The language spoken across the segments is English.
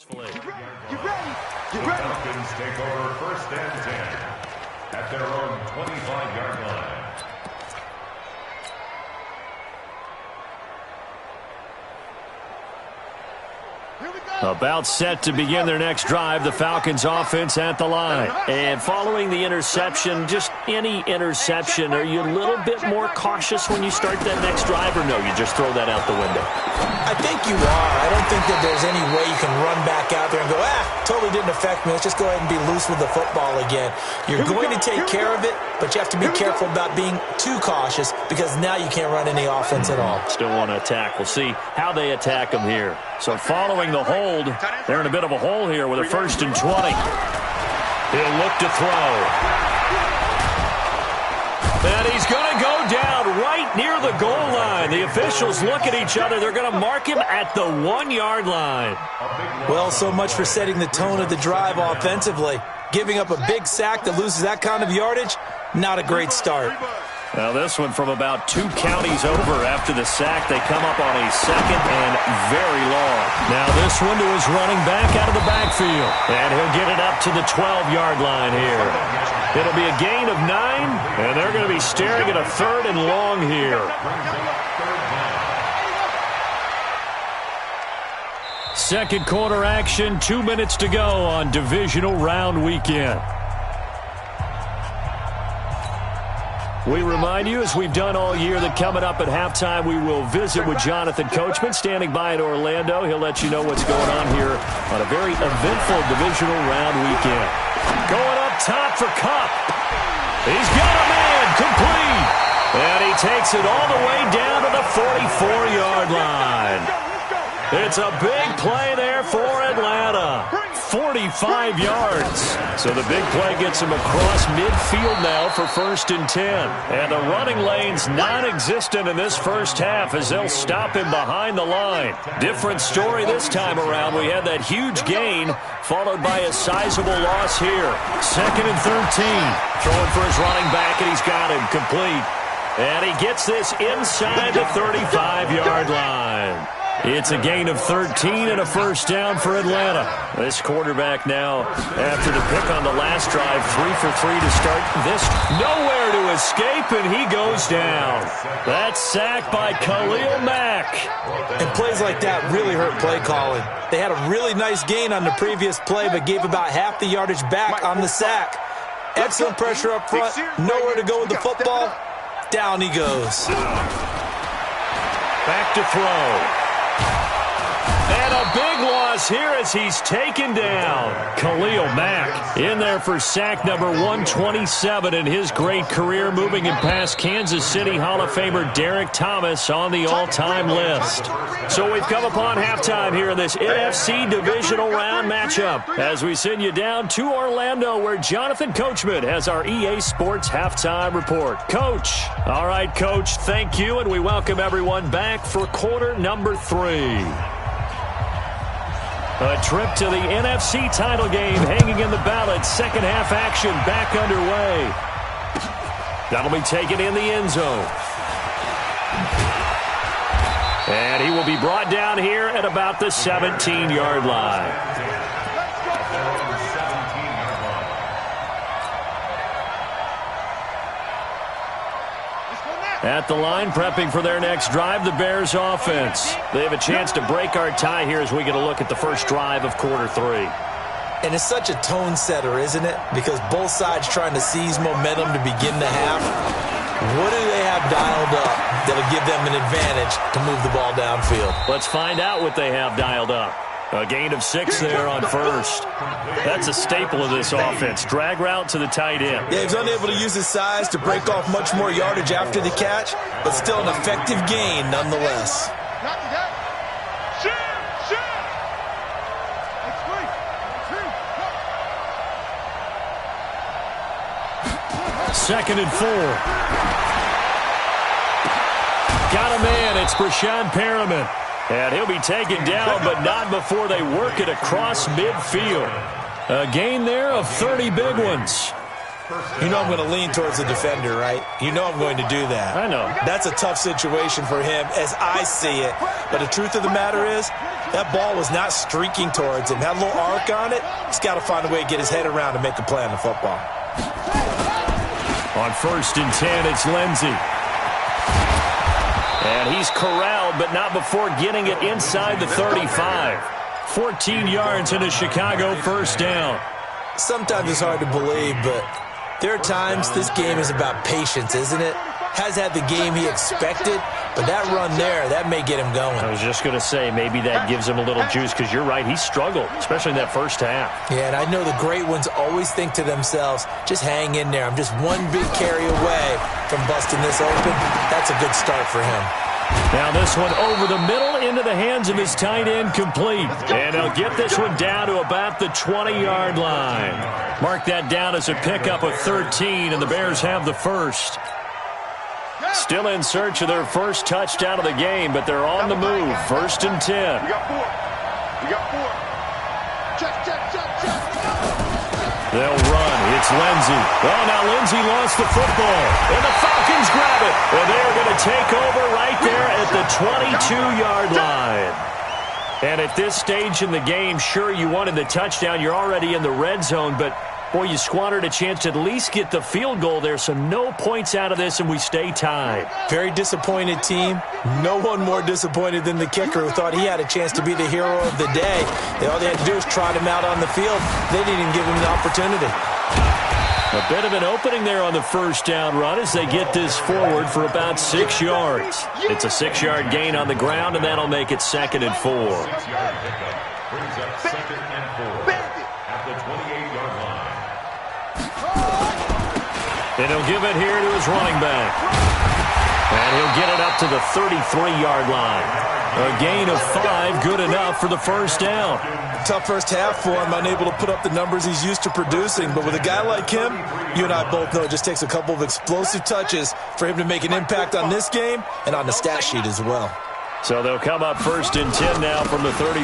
You ready? The Falcons take over 1st and 10 at their own 25-yard line. About set to begin their next drive, the Falcons offense at the line. And following the interception, just any interception, are you a little bit more cautious when you start that next drive, or no, you just throw that out the window? I think you are. I don't think that there's any way you can run back out there and go, totally didn't affect me. Let's just go ahead and be loose with the football again. You're going to take care of it, but you have to be careful about being too cautious because now you can't run any offense at all. Still want to attack. We'll see how they attack them here. So following the hold, they're in a bit of a hole here with a 1st and 20. He'll look to throw. And he's going to go down right near the goal line. The officials look at each other. They're going to mark him at the 1-yard line. Well, so much for setting the tone of the drive offensively. Giving up a big sack that loses that kind of yardage, not a great start. Now this one from about 2 counties over after the sack. They come up on a 2nd and very long. Now this one to his running back out of the backfield. And he'll get it up to the 12-yard line here. It'll be a gain of 9, and they're going to be staring at a 3rd and long here. Second quarter action, 2 minutes to go on divisional round weekend. We remind you, as we've done all year, that coming up at halftime, we will visit with Jonathan Coachman, standing by in Orlando. He'll let you know what's going on here on a very eventful divisional round weekend. Going up top for Cup. He's got a man, complete. And he takes it all the way down to the 44-yard line. It's a big play there for Atlanta. 45 yards. So the big play gets him across midfield now for 1st and 10. And the running lane's non-existent in this first half as they'll stop him behind the line. Different story this time around. We had that huge gain followed by a sizable loss here. 2nd and 13. Throwing for his running back, and he's got him complete. And he gets this inside the 35-yard line. It's a gain of 13 and a 1st down for Atlanta. This quarterback now, after the pick on the last drive, 3 for 3 to start this. Nowhere to escape, and he goes down. That's sacked by Khalil Mack. And plays like that really hurt play calling. They had a really nice gain on the previous play, but gave about half the yardage back on the sack. Excellent pressure up front. Nowhere to go with the football. Down he goes. Back to throw. And a big loss here as he's taken down. Khalil Mack in there for sack number 127 in his great career, moving him past Kansas City Hall of Famer Derek Thomas on the all-time list. So we've come upon halftime here in this NFC divisional round matchup as we send you down to Orlando where Jonathan Coachman has our EA Sports halftime report. Coach. All right, Coach, thank you, and we welcome everyone back for quarter number 3. A trip to the NFC title game hanging in the balance. Second half action back underway. That'll be taken in the end zone. And he will be brought down here at about the 17-yard line. At the line, prepping for their next drive, the Bears offense. They have a chance to break our tie here as we get a look at the first drive of quarter 3. And it's such a tone setter, isn't it? Because both sides trying to seize momentum to begin the half. What do they have dialed up that'll give them an advantage to move the ball downfield? Let's find out what they have dialed up. A gain of 6 there on 1st. That's a staple of this offense. Drag route to the tight end. Yeah, he's unable to use his size to break off much more yardage after the catch, but still an effective gain nonetheless. Second and 4. Got a man. It's Brashad Perriman. And he'll be taken down, but not before they work it across midfield. A gain there of 30 big ones. You know I'm going to lean towards the defender, right? You know I'm going to do that. I know. That's a tough situation for him as I see it. But the truth of the matter is, that ball was not streaking towards him. Had a little arc on it. He's got to find a way to get his head around and make a play on the football. On 1st and 10, it's Lindsey. And he's corralled, but not before getting it inside the 35. 14 yards in a Chicago first down. Sometimes it's hard to believe, but there are times this game is about patience, isn't it? Has had the game he expected, but that run there, that may get him going. I was just going to say, maybe that gives him a little juice, because you're right, he struggled, especially in that first half. Yeah, and I know the great ones always think to themselves, just hang in there. I'm just one big carry away from busting this open. That's a good start for him. Now this one over the middle into the hands of his tight end, complete. And he'll get this one down to about the 20-yard line. Mark that down as a pickup of 13, and the Bears have the first. Still in search of their first touchdown of the game, but they're on the move. 1st and 10. We got 4. We got 4. Check. They'll run. It's Lindsey. Oh, now Lindsey lost the football. And the Falcons grab it. And they're going to take over right there at the 22-yard line. And at this stage in the game, sure, you wanted the touchdown. You're already in the red zone, but boy, you squandered a chance to at least get the field goal there, so no points out of this, and we stay tied. Very disappointed team. No one more disappointed than the kicker, who thought he had a chance to be the hero of the day. All they had to do was trot him out on the field. They didn't even give him the opportunity. A bit of an opening there on the first down run as they get this forward for about 6 yards. It's a 6-yard gain on the ground, and that'll make it 2nd and 4. 6-yard pickup brings up 2nd and 4 at the 28-yard line. And he'll give it here to his running back. And he'll get it up to the 33-yard line. A gain of 5, good enough for the first down. Tough first half for him, unable to put up the numbers he's used to producing. But with a guy like him, you and I both know it just takes a couple of explosive touches for him to make an impact on this game and on the stat sheet as well. So they'll come up 1st and 10 now from the 33.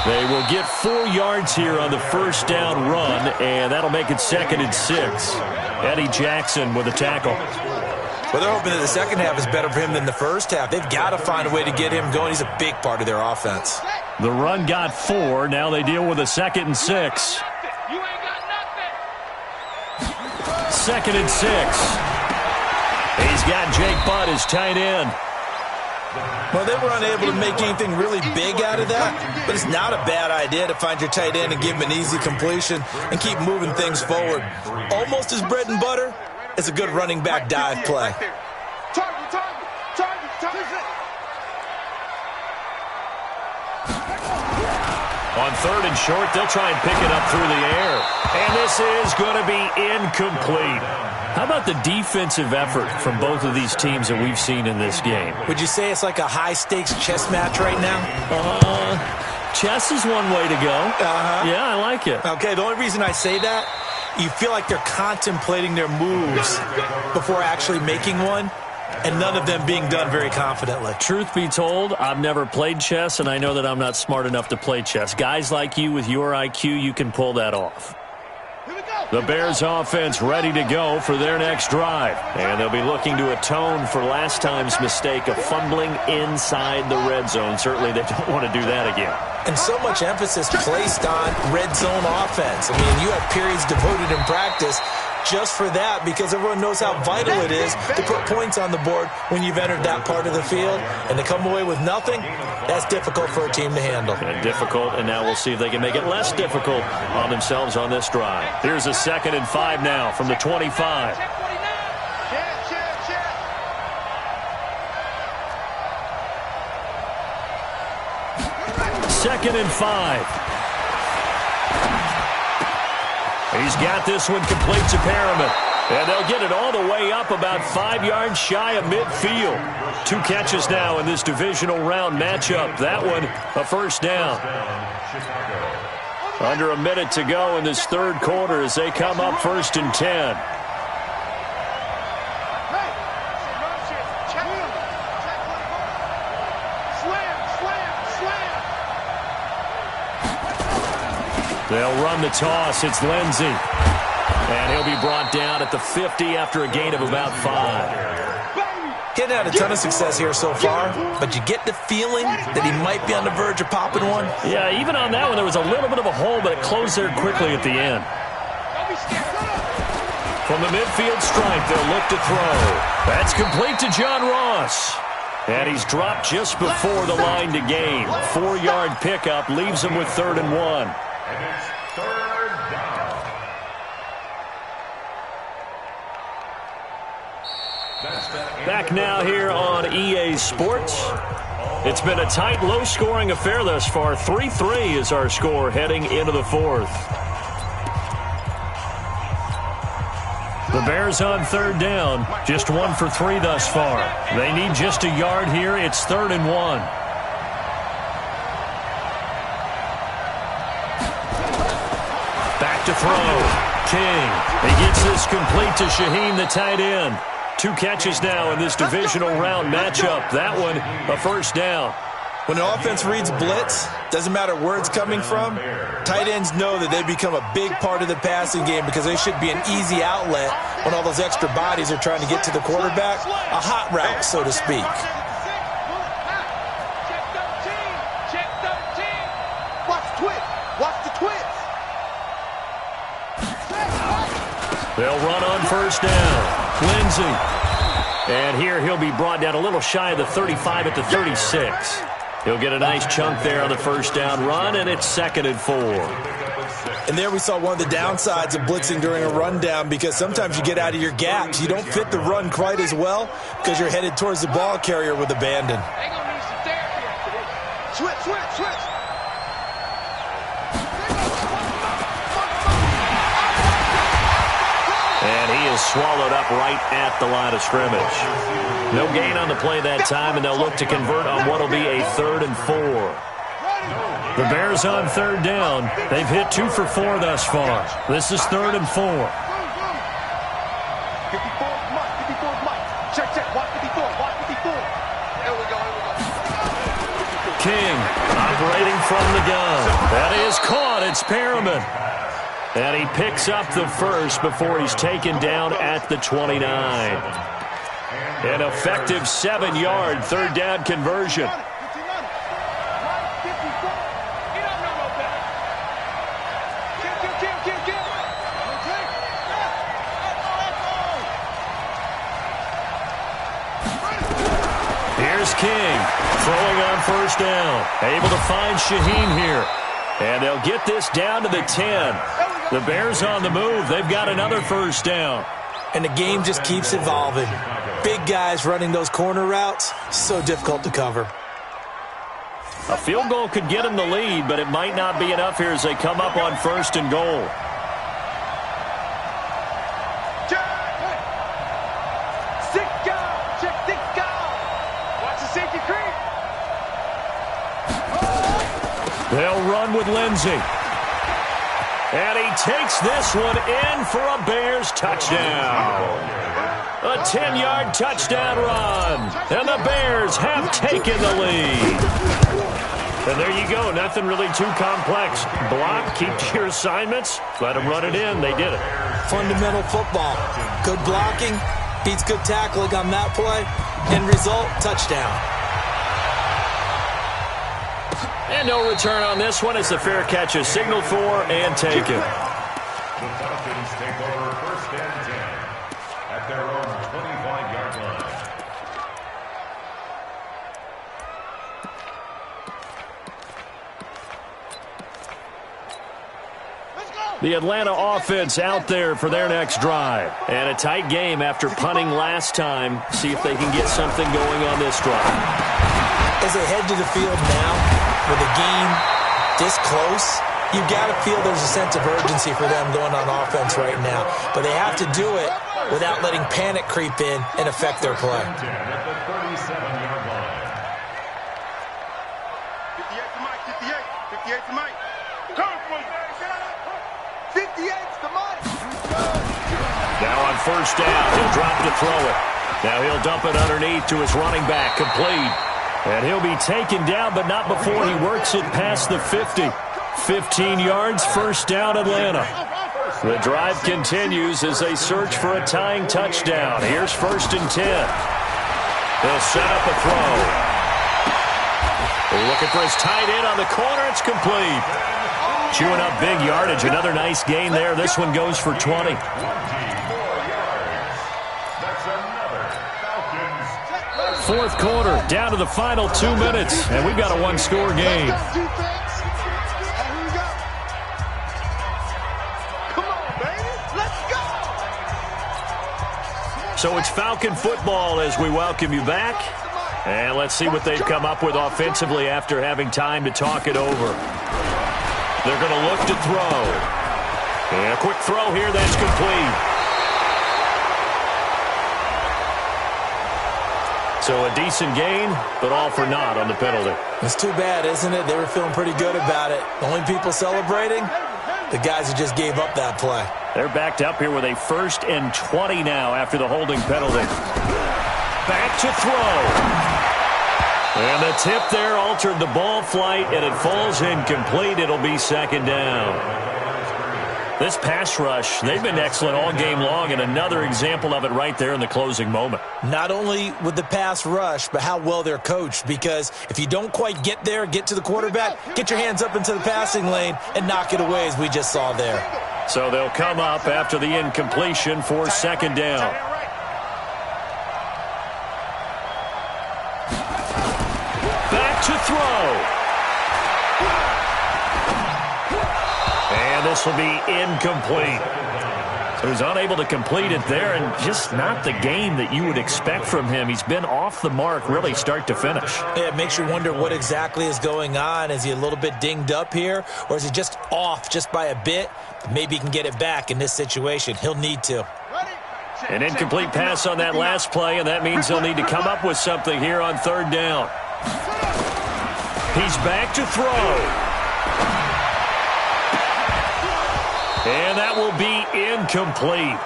They will get 4 yards here on the first down run, and that'll make it 2nd and 6. Eddie Jackson with a tackle. Well, they're hoping that the second half is better for him than the first half. They've got to find a way to get him going. He's a big part of their offense. The run got 4. Now they deal with a 2nd and 6. 2nd and 6. He's got Jake Butt as tight end. Well, they were unable to make anything really big out of that, but it's not a bad idea to find your tight end and give him an easy completion and keep moving things forward. Almost as bread and butter. It's a good running back dive play. Target. On 3rd and short, they'll try and pick it up through the air. And this is going to be incomplete. How about the defensive effort from both of these teams that we've seen in this game? Would you say it's like a high-stakes chess match right now? Chess is one way to go. Yeah, I like it. Okay, the only reason I say that, you feel like they're contemplating their moves before actually making one, and none of them being done very confidently. Truth be told, I've never played chess, and I know that I'm not smart enough to play chess. Guys like you with your IQ, you can pull that off. The Bears offense ready to go for their next drive. And they'll be looking to atone for last time's mistake of fumbling inside the red zone. Certainly they don't want to do that again. And so much emphasis placed on red zone offense. I mean, you have periods devoted in practice just for that, because everyone knows how vital it is to put points on the board when you've entered that part of the field. And to come away with nothing, that's difficult for a team to handle. Difficult, and now we'll see if they can make it less difficult on themselves on this drive. Here's a 2nd and 5 now from the 25. Second and 5. He's got this one complete to Perriman. And they'll get it all the way up about 5 yards shy of midfield. 2 catches now in this divisional round matchup. That one, a first down. Under a minute to go in this third quarter as they come up 1st and 10. They'll run the toss. It's Lindsey. And he'll be brought down at the 50 after a gain of about 5. Getting out a ton of success here so far, but you get the feeling that he might be on the verge of popping one. Yeah, even on that one, there was a little bit of a hole, but it closed there quickly at the end. From the midfield stripe, they'll look to throw. That's complete to John Ross. And he's dropped just before the line to gain. 4-yard pickup leaves him with 3rd and 1. And it's 3rd down. Back now here on EA Sports. It's been a tight, low-scoring affair thus far. 3-3 is our score heading into the 4th. The Bears on 3rd down. Just 1 for 3 thus far. They need just a yard here. It's 3rd and 1. Back to throw. King. He gets this complete to Shaheen, the tight end. 2 catches now in this divisional round matchup. That one, a 1st down. When an offense reads blitz, doesn't matter where it's coming from, tight ends know that they become a big part of the passing game because they should be an easy outlet when all those extra bodies are trying to get to the quarterback. A hot route, so to speak. Watch the twist. Watch the twist. They'll run on 1st down. Lindsey. And here he'll be brought down a little shy of the 35 at the 36. He'll get a nice chunk there on the 1st down run, and it's 2nd and 4. And there we saw one of the downsides of blitzing during a rundown because sometimes you get out of your gaps. You don't fit the run quite as well because you're headed towards the ball carrier with abandon. They're going to need some therapy after this. Switch. And he is swallowed up right at the line of scrimmage. No gain on the play that time, and they'll look to convert on what will be a 3rd and 4. The Bears on 3rd down. They've hit 2 for 4 thus far. This is 3rd and 4. 54 Mike. Check. Watch 54. There we go. King operating from the gun. That is caught. It's Perriman. And he picks up the 1st before he's taken down at the 29. An effective 7-yard 3rd down conversion. Here's King throwing on 1st down. Able to find Shaheen here. And they'll get this down to the 10. The Bears on the move. They've got another 1st down. And the game just keeps evolving. Big guys running those corner routes, so difficult to cover. A field goal could get them the lead, but it might not be enough here as they come up on 1st and goal. They'll run with Lindsey. And he takes this one in for a Bears touchdown. A 10-yard touchdown run. And the Bears have taken the lead. And there you go. Nothing really too complex. Block, keep to your assignments, let them run it in. They did it. Fundamental football. Good blocking beats good tackling on that play. End result, touchdown. And no return on this one. It's a fair catch is signaled for and taken. The Falcons take over 1st and 10 at their own 25-yard line. The Atlanta offense out there for their next drive. And a tight game after punting last time. See if they can get something going on this drive. As they head to the field now, with the game this close, you've got to feel there's a sense of urgency for them going on offense right now. But they have to do it without letting panic creep in and affect their play. At the 37-yard line. 58 to Mike. 58 to Mike. Come for you. 58 to Mike. Now on 1st down, he'll drop to throw it. Now he'll dump it underneath to his running back, complete. And he'll be taken down, but not before he works it past the 50. 15 yards, 1st down, Atlanta. The drive continues as they search for a tying touchdown. Here's 1st and 10. They'll set up a throw. They're looking for his tight end on the corner. It's complete. Chewing up big yardage. Another nice gain there. This one goes for 20. 24 yards. That's another Falcons. Fourth quarter, down to the final 2 minutes, and we've got a one-score game. So it's Falcon football as we welcome you back. And let's see what they've come up with offensively after having time to talk it over. They're going to look to throw. And a quick throw here, that's complete. So a decent gain, but all for naught on the penalty. It's too bad, isn't it? They were feeling pretty good about it. The only people celebrating, the guys who just gave up that play. They're backed up here with a 1st and 20 now after the holding penalty. Back to throw. And the tip there altered the ball flight, and it falls incomplete. It'll be 2nd down. This pass rush, they've been excellent all game long, and another example of it right there in the closing moment. Not only with the pass rush, but how well they're coached, because if you don't quite get there, get to the quarterback, get your hands up into the passing lane and knock it away, as we just saw there. So they'll come up after the incompletion for 2nd down. Back to throw. And this will be incomplete. So he's unable to complete it there, and just not the game that you would expect from him. He's been off the mark really start to finish. Yeah, it makes you wonder what exactly is going on. Is he a little bit dinged up here, or is he just off just by a bit? Maybe he can get it back in this situation. He'll need to. An incomplete pass on that last play, and that means they'll need to come up with something here on 3rd down. He's back to throw. And that will be incomplete.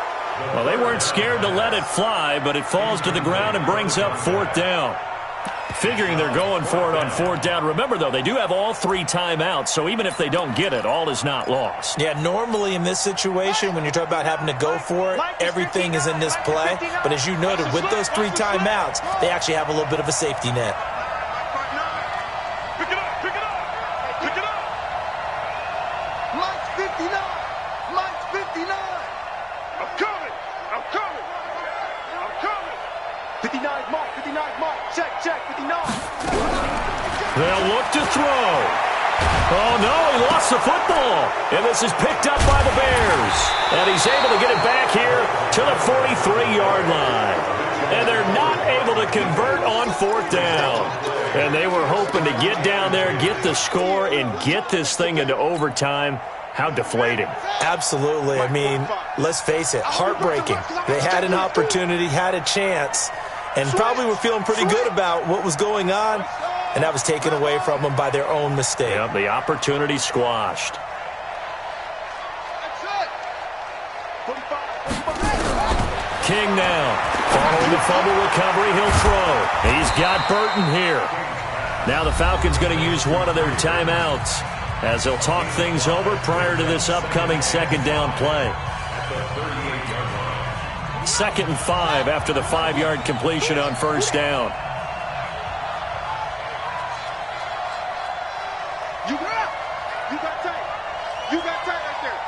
Well, they weren't scared to let it fly, but it falls to the ground and brings up 4th down. Figuring they're going for it on 4th down. Remember, though, they do have all 3 timeouts, so even if they don't get it, all is not lost. Yeah, normally in this situation, when you're talking about having to go for it, everything is in this play. But as you noted, with those 3 timeouts, they actually have a little bit of a safety net. Pick it up, pick it up, pick it up. Mike's 59, Mike's 59. I'm coming, I'm coming, I'm coming. 59's Mike, 59's Mike. Check, 59. They'll look to throw. Oh, no, he lost the football. And this is picked up by the Bears. And he's able to get it back here to the 43-yard line. And they're not able to convert on 4th down. And they were hoping to get down there, get the score, and get this thing into overtime. How deflating. Absolutely. I mean, let's face it, heartbreaking. They had an opportunity, had a chance, and probably were feeling pretty good about what was going on, and that was taken away from them by their own mistake. Yep, the opportunity squashed. King now. Following the fumble recovery, he'll throw. He's got Burton here. Now the Falcons going to use one of their timeouts as they'll talk things over prior to this upcoming 2nd down play. 2nd and 5 after the 5-yard completion on 1st down. You got tight. You got tight right there.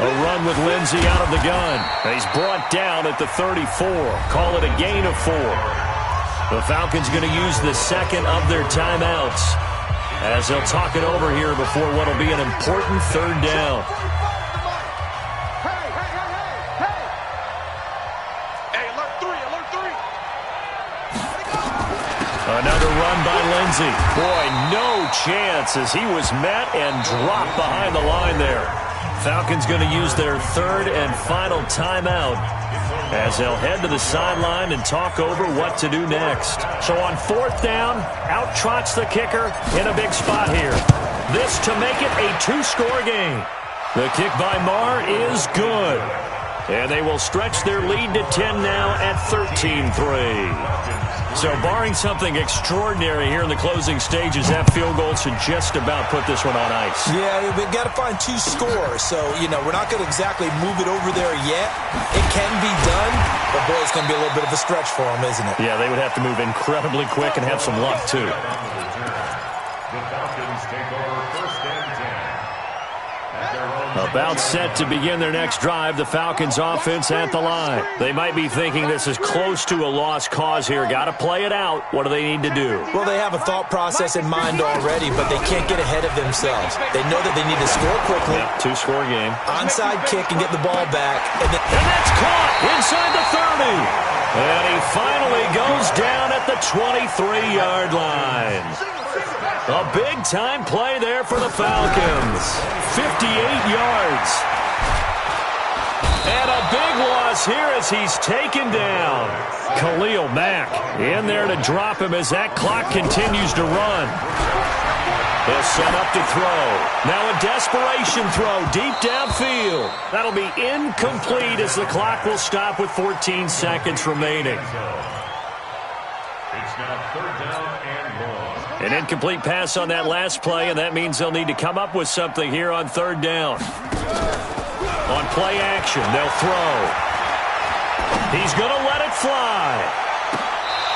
A run with Lindsey out of the gun. He's brought down at the 34. Call it a gain of 4. The Falcons going to use the 2nd of their timeouts as they'll talk it over here before what will be an important 3rd down. Hey, alert 3, alert 3. Another run by Lindsey. Boy, no chance as he was met and dropped behind the line there. Falcons going to use their 3rd and final timeout as they'll head to the sideline and talk over what to do next. So on 4th down, out trots the kicker in a big spot here. This to make it a 2-score game. The kick by Marr is good. And they will stretch their lead to 10 now at 13-3. So barring something extraordinary here in the closing stages, that field goal should just about put this one on ice. Yeah, we've got to find 2 scores. So, we're not going to exactly move it over there yet. It can be done, but, boy, it's going to be a little bit of a stretch for them, isn't it? Yeah, they would have to move incredibly quick and have some luck, too. The Falcons take over first and 10. About set to begin their next drive, the Falcons offense at the line. They might be thinking this is close to a lost cause here. Got to play it out. What do they need to do? Well, they have a thought process in mind already, but they can't get ahead of themselves. They know that they need to score quickly. Yep, 2-score game. Onside kick and get the ball back. And that's caught inside the 30. And he finally goes down at the 23-yard line. A big-time play there for the Falcons. 58 yards. And a big loss here as he's taken down. Khalil Mack in there to drop him as that clock continues to run. They'll set up to throw. Now a desperation throw deep downfield. That'll be incomplete as the clock will stop with 14 seconds remaining. It's now third down and long. An incomplete pass on that last play, and that means they'll need to come up with something here on third down. On play action, they'll throw. He's going to let it fly.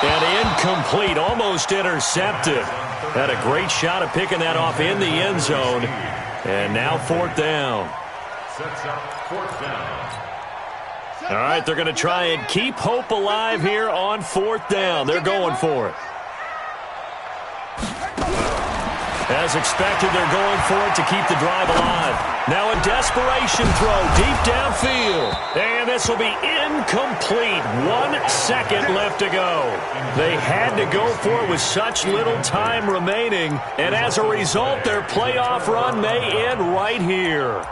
And incomplete, almost intercepted. Had a great shot of picking that off in the end zone. And now fourth down. Sets up fourth down. All right, they're going to try and keep hope alive here on fourth down. They're going for it. As expected, they're going for it to keep the drive alive. Now a desperation throw deep downfield. And this will be incomplete. 1 second left to go. They had to go for it with such little time remaining. And as a result, their playoff run may end right here.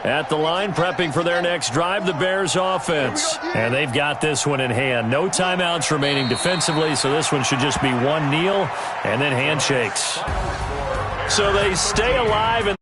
At the line, prepping for their next drive, the Bears offense. And they've got this one in hand. No timeouts remaining defensively, so this one should just be one kneel and then handshakes. So they stay alive. And